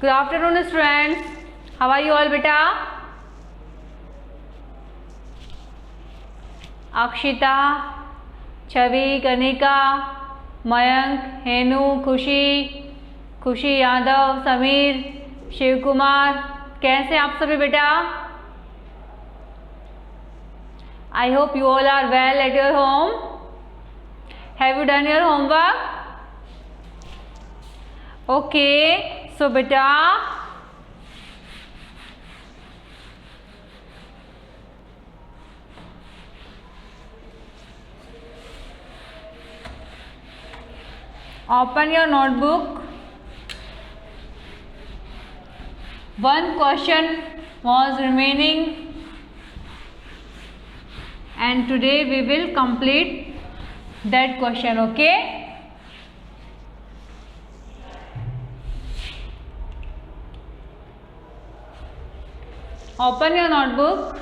Good afternoon, students. How are you all, beta? Akshita, छवि, कनिका, मयंक, हेनू, खुशी यादव, समीर, शिव कुमार, कैसे आप सभी बेटा? I hope you all are well at your home. Have you done your homework? Okay, so beta, open your notebook. One question was remaining and today we will complete that question. Okay, open your notebook.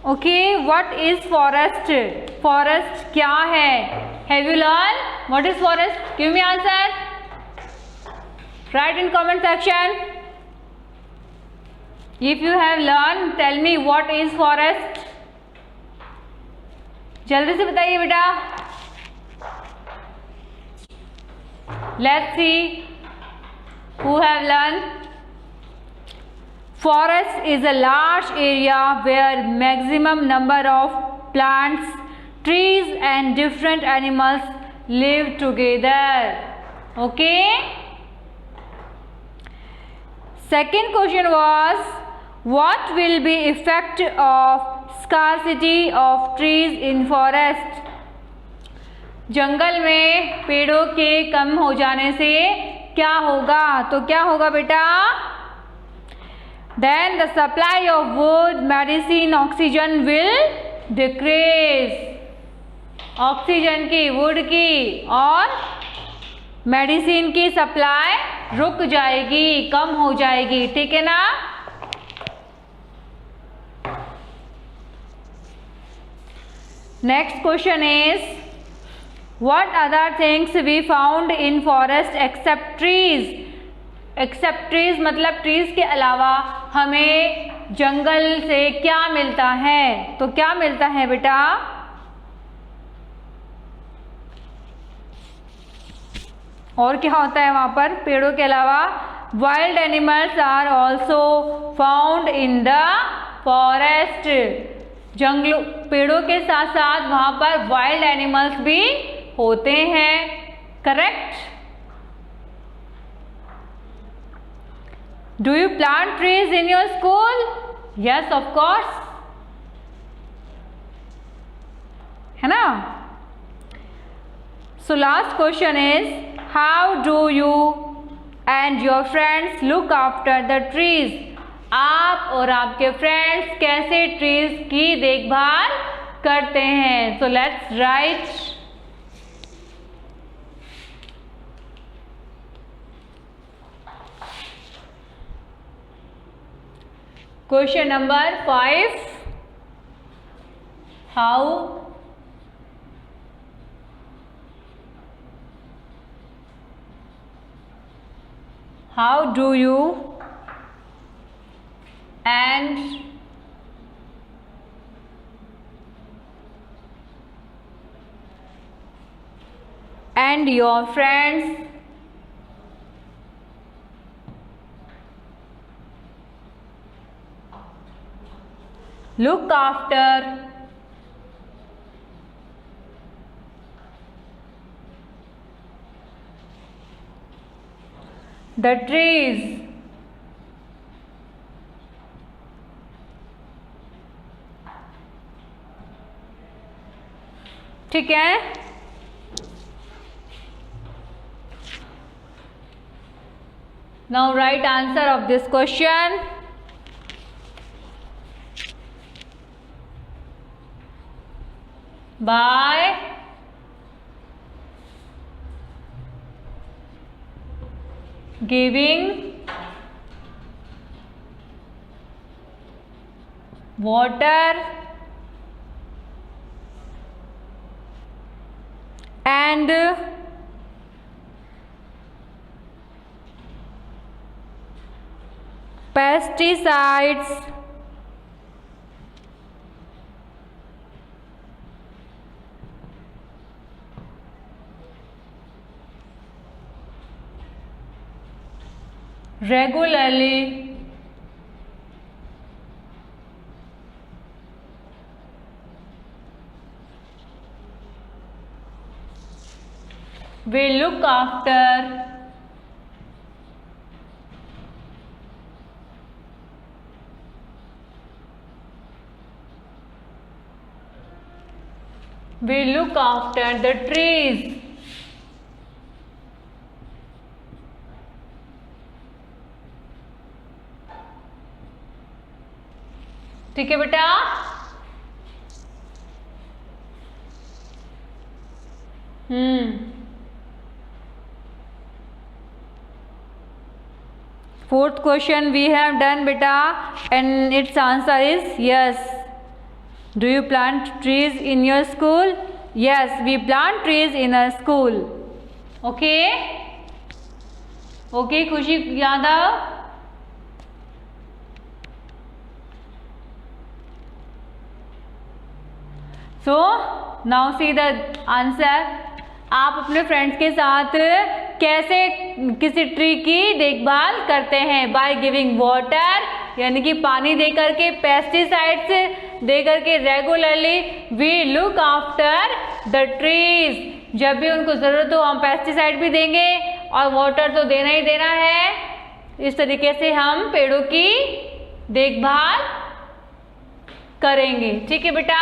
Okay, what is forest? Forest क्या है? Have you learned what is forest? Give me answer. Write in comment section. If you have learned, tell me what is forest. जल्दी से बताइए बेटा. Let's see who have learned. Forest is a large area where maximum number of plants, trees and different animals live together. Okay. Second question was, what will be effect of scarcity of trees in forest? जंगल में पेड़ों के कम हो जाने से क्या होगा? तो क्या होगा बेटा? Then the supply of wood, medicine, oxygen will decrease. Oxygen की, वुड की और मेडिसिन की सप्लाई रुक जाएगी, कम हो जाएगी. ठीक है ना? Next question is, what other things we found in forest except trees? Except trees मतलब ट्रीज के अलावा हमें जंगल से क्या मिलता है? तो क्या मिलता है बेटा? और क्या होता है वहां पर पेड़ों के अलावा? Wild animals are also found in the forest. जंगलों पेड़ों के साथ साथ वहां पर वाइल्ड एनिमल्स भी होते हैं. Correct. Do you plant trees in your school? Yes, of course. है ना? So last question is, how do you and your friends look after the trees? आप और आपके फ्रेंड्स कैसे ट्रीज की देखभाल करते हैं? So let's write. Question number 5. How do you and your friends look after the trees? ठीक है? Now write answer of this question. By giving water and pesticides regularly will look after the trees. ठीक है बेटा, fourth question we have done beta, and its answer is yes. Do you plant trees in your school? Yes, we plant trees in our school. Okay, okay खुशी Yadav. So now see the answer. आप अपने friends के साथ कैसे किसी tree की देखभाल करते हैं? बाय गिविंग वाटर, यानी कि पानी दे करके, पेस्टिसाइड्स दे करके, regularly we look after the trees. जब भी उनको ज़रूरत हो हम पेस्टिसाइड भी देंगे और वाटर तो देना ही देना है. इस तरीके से हम पेड़ों की देखभाल करेंगे. ठीक है बेटा.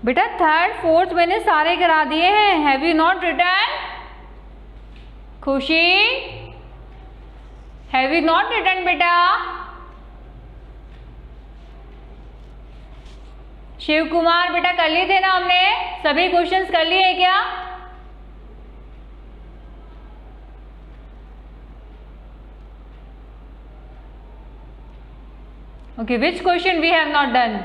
बेटा थर्ड फोर्थ मैंने सारे करा दिए हैं. Have you not return? खुशी, हैव यू नॉट रिटर्न बेटा? शिव कुमार बेटा कर लिए थे ना हमने? सभी क्वेश्चंस कर लिए हैं क्या? Okay, which question we have not done?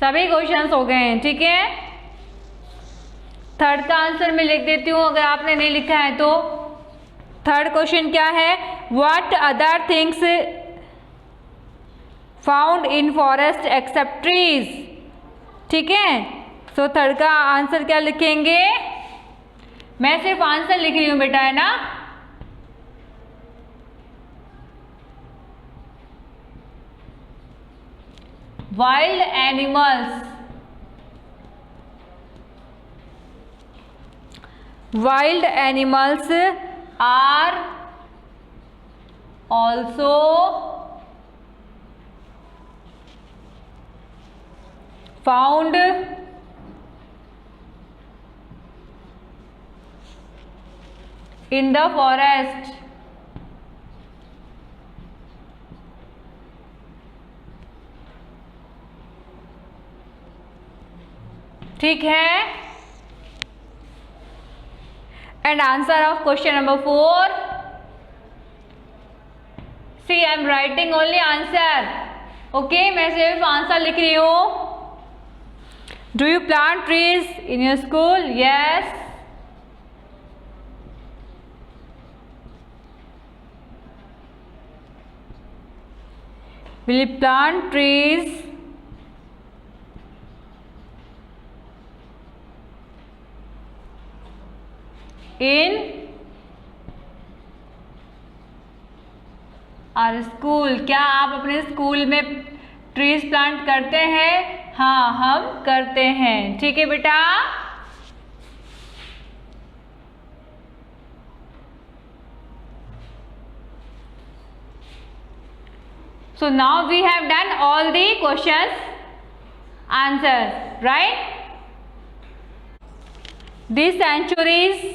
सभी क्वेश्चंस हो गए हैं. ठीक है, थर्ड का आंसर मैं लिख देती हूँ अगर आपने नहीं लिखा है तो. थर्ड क्वेश्चन क्या है? What other things found in forest except trees. ठीक है, सो थर्ड का आंसर क्या लिखेंगे? मैं सिर्फ आंसर लिख रही हूँ बेटा, है ना? Wild animals. Wild animals are also found in the forest. ठीक है. And answer of question number 4. See I am writing only answer. Okay, मैं सिर्फ आंसर लिख रही हूं. Do you plant trees in your school? Yes. Will you plant trees in our school? क्या आप अपने स्कूल में ट्रीज प्लांट करते हैं? हाँ, हम करते हैं. ठीक है बेटा. So now we have done all the questions answers, right? The sanctuaries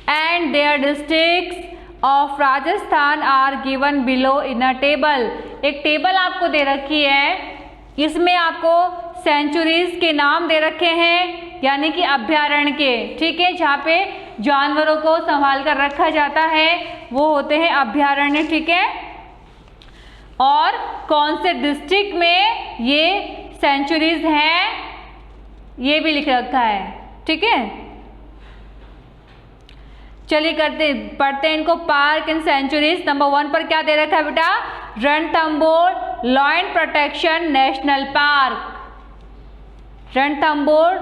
and their districts of Rajasthan are given below in a table. एक टेबल आपको दे रखी है, इसमें आपको सेंचुरीज के नाम दे रखे हैं, यानी कि अभ्यारण्य के, ठीक है, जहाँ पे जानवरों को संभाल कर रखा जाता है वो होते हैं अभ्यारण्य, ठीक है। और कौन से डिस्ट्रिक्ट में ये सेंचुरीज हैं ये भी लिख रखा है, ठीक है। चलिए पढ़ते हैं इनको। Park and centuries. नंबर 1 पर क्या दे रखा है बेटा? Ranthambore lion protection national park. Ranthambore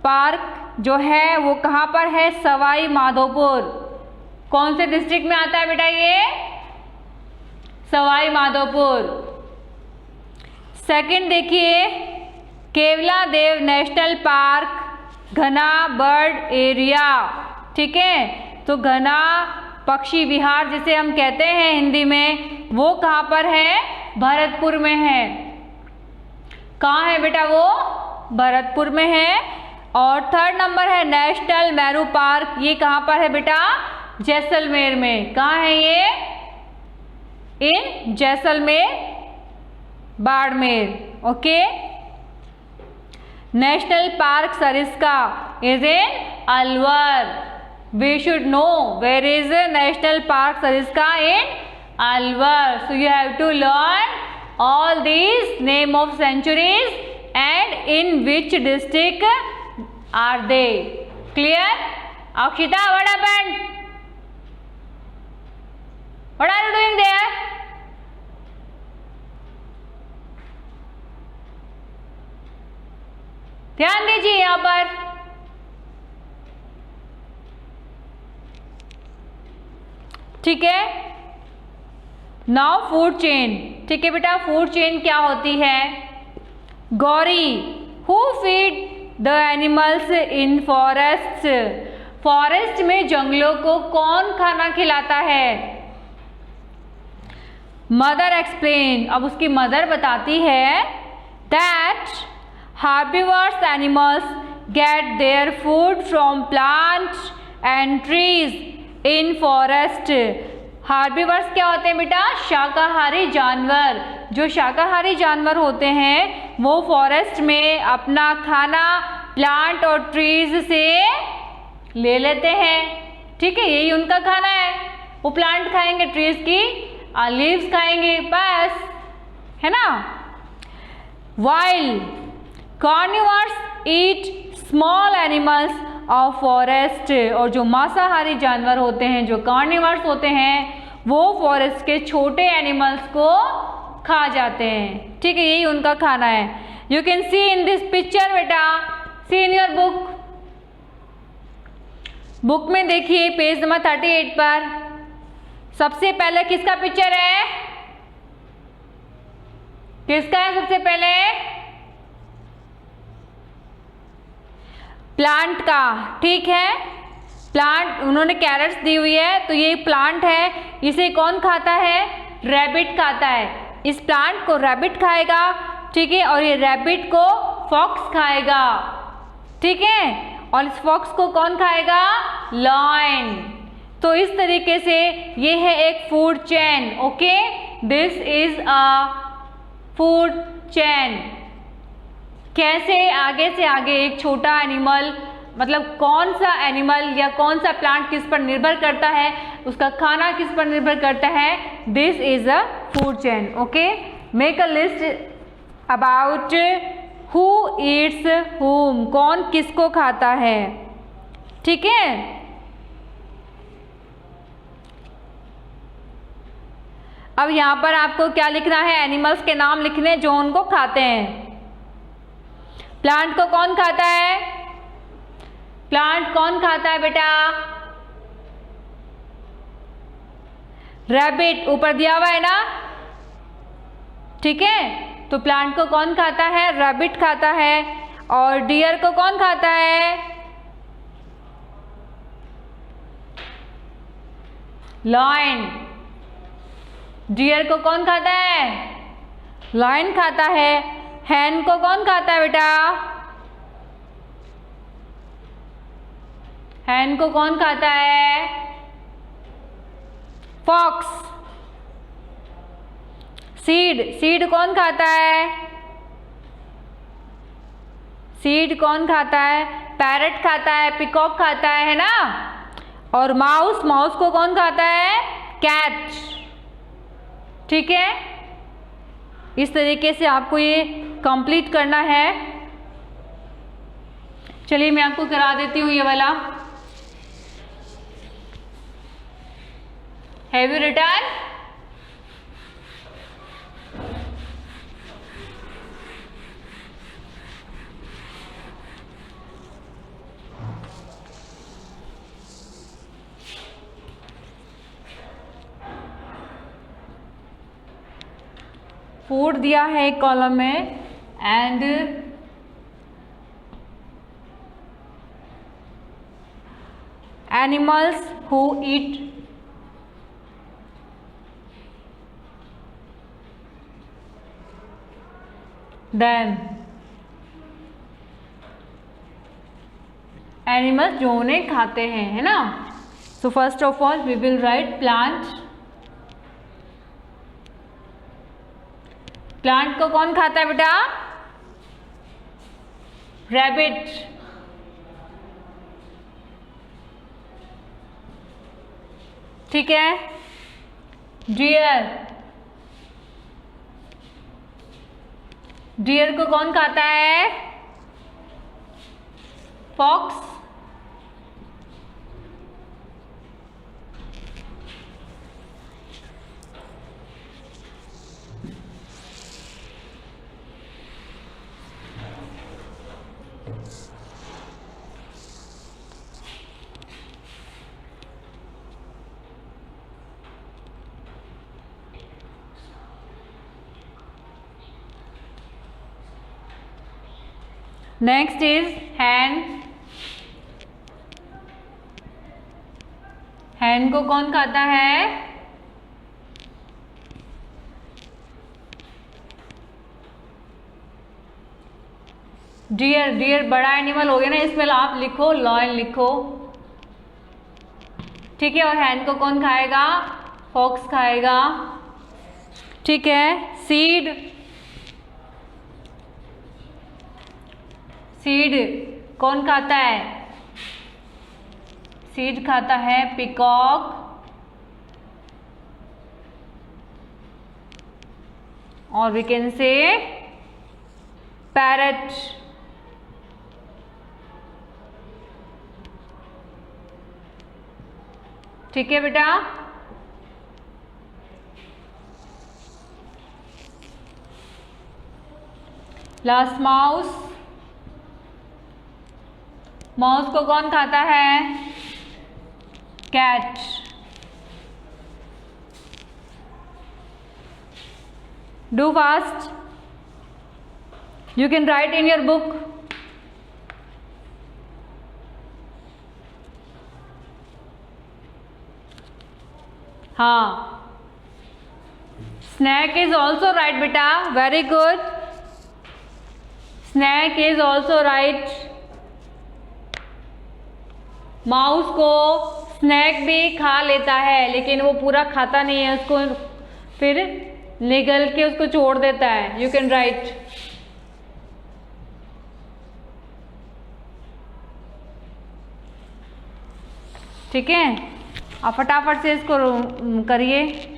park जो है वो कहाँ पर है? सवाई माधोपुर। कौन से डिस्ट्रिक्ट में आता है बेटा ये? सवाई माधोपुर। सेकंड देखिए, केवला देव नेशनल पार्क घना बर्ड एरिया, ठीक है। तो घना पक्षी विहार जिसे हम कहते हैं हिंदी में, वो कहाँ पर है? भरतपुर में है। कहाँ है बेटा वो? भरतपुर में है। और थर्ड नंबर है नेशनल मेरू पार्क, ये कहाँ पर है बेटा? जैसलमेर में। कहाँ है ये? In Jaisalmer Barmer, okay. National park Sariska is in Alwar. We should know where is national park Sariska in Alwar. So you have to learn all these name of centuries and in which district are they. Clear? Akshita, what happened? What are you doing there? ध्यान दीजिए यहाँ पर। ठीक है, now food chain. ठीक है बेटा, food chain क्या होती है? Gauri, who feed the animals in forest. Forest में जंगलों को कौन खाना खिलाता है? Mother explain. अब उसकी मदर बताती है that herbivores animals get their food from plants and trees in forest. Herbivores क्या होते हैं बेटा? शाकाहारी जानवर। जो शाकाहारी जानवर होते हैं वो फॉरेस्ट में अपना खाना प्लांट और ट्रीज से ले लेते हैं। ठीक है, यही उनका खाना है। वो प्लांट खाएंगे, ट्रीज की लीव्स खाएंगे, बस, है ना। While carnivores eat small animals of forest. और जो मांसाहारी जानवर होते हैं, जो कार्निवर्स होते हैं, वो फॉरेस्ट के छोटे एनिमल्स को खा जाते हैं। ठीक है, यही उनका खाना है। You can see in this picture बेटा, सी इन योर बुक। बुक में देखिए पेज नंबर 38 पर सबसे पहले किसका पिक्चर है? किसका है सबसे पहले? प्लांट का। ठीक है, प्लांट, उन्होंने कैरेट्स दी हुई है, तो ये प्लांट है। इसे कौन खाता है? रैबिट खाता है। इस प्लांट को रैबिट खाएगा, ठीक है, और ये रैबिट को फॉक्स खाएगा। ठीक है, और इस फॉक्स को कौन खाएगा? लायन। तो इस तरीके से ये है एक food chain. Okay, this is a food chain. कैसे आगे से आगे एक छोटा एनिमल, मतलब कौन सा एनिमल या कौन सा प्लांट किस पर निर्भर करता है, उसका खाना किस पर निर्भर करता है, this is a food chain. Okay, make a list about who Yeats whom, कौन किसको खाता है। ठीक है, अब यहां पर आपको क्या लिखना है? एनिमल्स के नाम लिखने जो उनको खाते हैं। प्लांट को कौन खाता है? प्लांट कौन खाता है बेटा? रैबिट, ऊपर दिया हुआ है ना। ठीक है, तो प्लांट को कौन खाता है? रैबिट खाता है। और डियर को कौन खाता है? लायन। डियर को कौन खाता है? लायन खाता है। हैन को कौन खाता है बेटा? हैन को कौन खाता है? फॉक्स। सीड कौन खाता है? सीड कौन खाता है? पैरट खाता है, पिकॉक खाता है ना। और माउस को कौन खाता है? कैट। ठीक है, इस तरीके से आपको ये कंप्लीट करना है। चलिए मैं आपको करा देती हूँ ये वाला। Have you written? फूड दिया है एक कॉलम में and animals who eat them. Animals जो उन्हें खाते हैं, है ना। So first of all we will write plant. Plant को कौन खाता है बेटा? रैबिट। ठीक है। डियर, डियर को कौन खाता है? फॉक्स। नेक्स्ट इज हैन। हैन को कौन खाता है? डियर। डियर बड़ा एनिमल हो गया ना, इसमें आप लिखो लॉयन लिखो। ठीक है। और हैन को कौन खाएगा? फॉक्स खाएगा। ठीक है। सीड, सीड कौन खाता है? सीड खाता है पिकॉक। और वी कैन से पैरट। ठीक है बेटा। Last mouse. माउस को कौन खाता है? Cat. Do fast, you can write in your book. हाँ, स्नैक इज ऑल्सो राइट बेटा, very good. Snake is also right. Mouse को स्नैक भी खा लेता है, लेकिन वो पूरा खाता नहीं है, उसको फिर निगल के उसको छोड़ देता है। You can right. ठीक है, आप फटाफट से इसको करिए।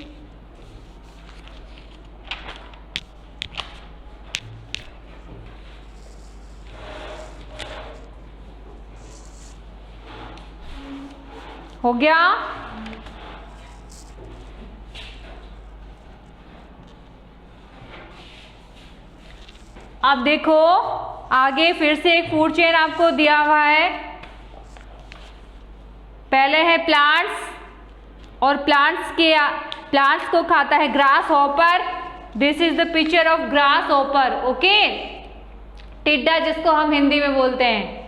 हो गया? अब देखो आगे फिर से एक फूड चेन आपको दिया हुआ है। पहले है प्लांट्स, और प्लांट्स को खाता है grass hopper. This is the picture of grass hopper. Okay, टिड्डा जिसको हम हिंदी में बोलते हैं।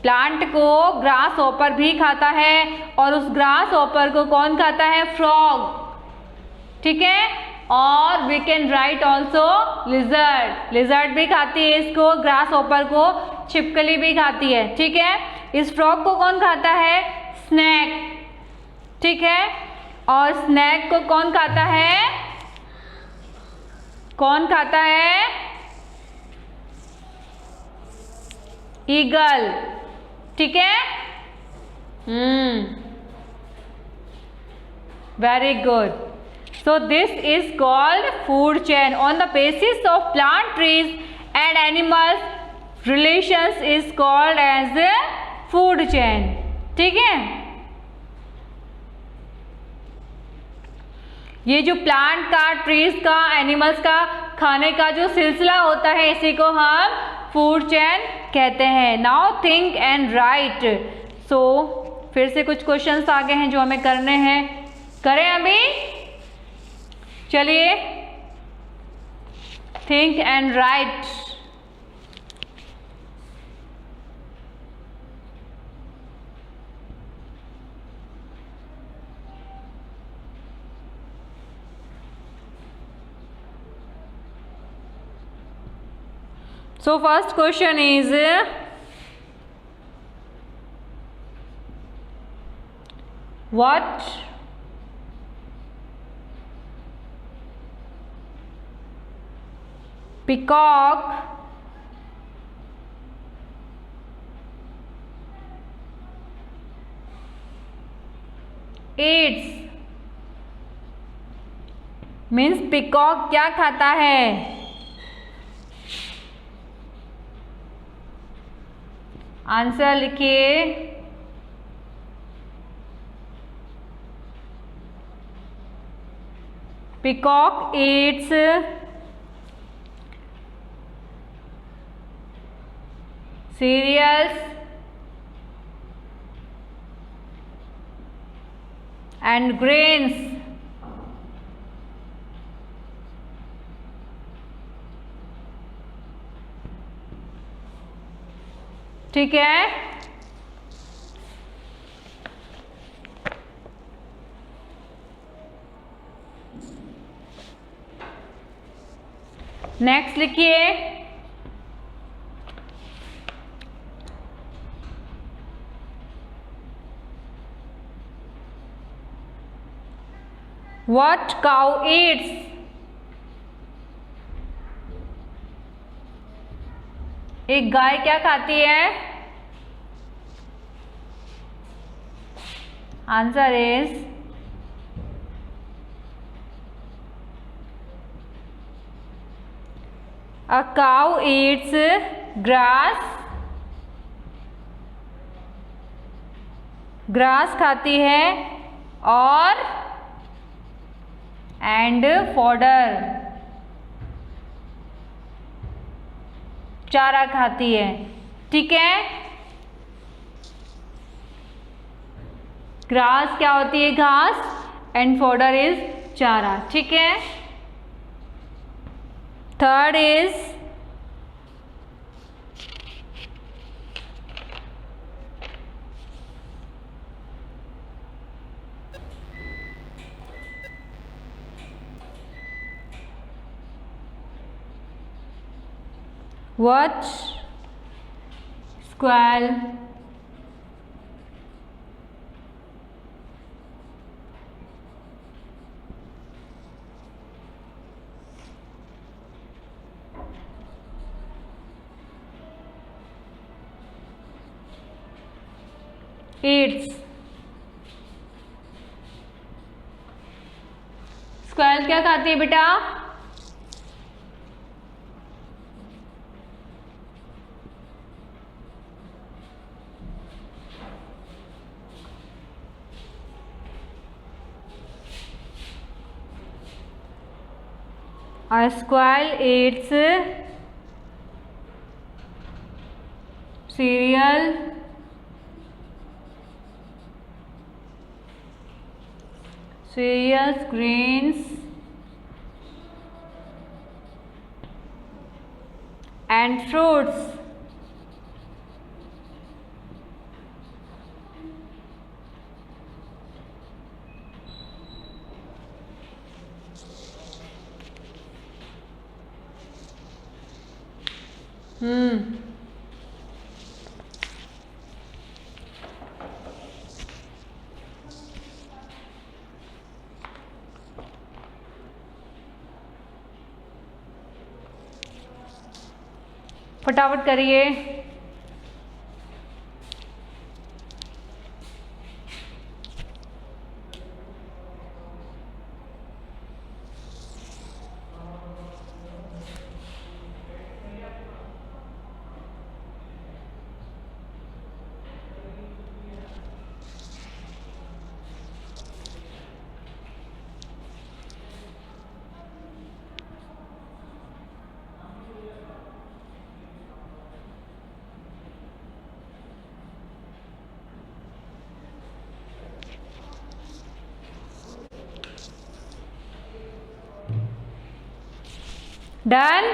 प्लांट को ग्रास हॉपर भी खाता है, और उस ग्रास हॉपर को कौन खाता है? फ्रॉग। ठीक है। और we can write also lizard. Lizard भी खाती है इसको, ग्रास हॉपर को। छिपकली भी खाती है। ठीक है। इस फ्रॉग को कौन खाता है? स्नैक, ठीक है। और स्नैक को कौन खाता है? कौन खाता है? ईगल, ठीक है। Very good. So this is called food chain. On the basis of plant, trees and animals, relations is called as a food chain. ठीक है। ये जो प्लांट का, ट्रीज का, एनिमल्स का खाने का जो सिलसिला होता है, इसी को हम फूड चेन कहते हैं। Now think and write. So फिर से कुछ क्वेश्चंस आगे हैं जो हमें करने हैं, करें अभी। चलिए, think and right. So first question is, what peacock eats? Means peacock क्या खाता है? आंसर लिखिए। Peacock Yeats cereals and grains. ठीक है। नेक्स्ट लिखिए। What cow eats? एक गाय क्या खाती है? Answer is a cow Yeats grass. Grass खाती है और एंड फॉडर, चारा खाती है, ठीक है। ग्रास क्या होती है? घास, एंड फॉडर इज चारा, ठीक है। Third is what squirrel eats? Squirrel क्या खाती है बेटा? A squirrel eats cereal, cereals, grains and fruits. फटाफट करिए। Done?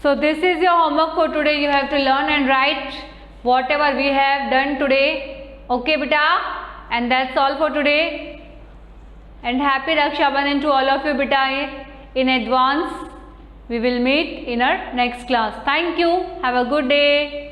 So this is your homework for today. You have to learn and write whatever we have done today. Okay, beta? And that's all for today. And happy Raksha Bandhan to all of you, beta, in advance. We will meet in our next class. Thank you. Have a good day.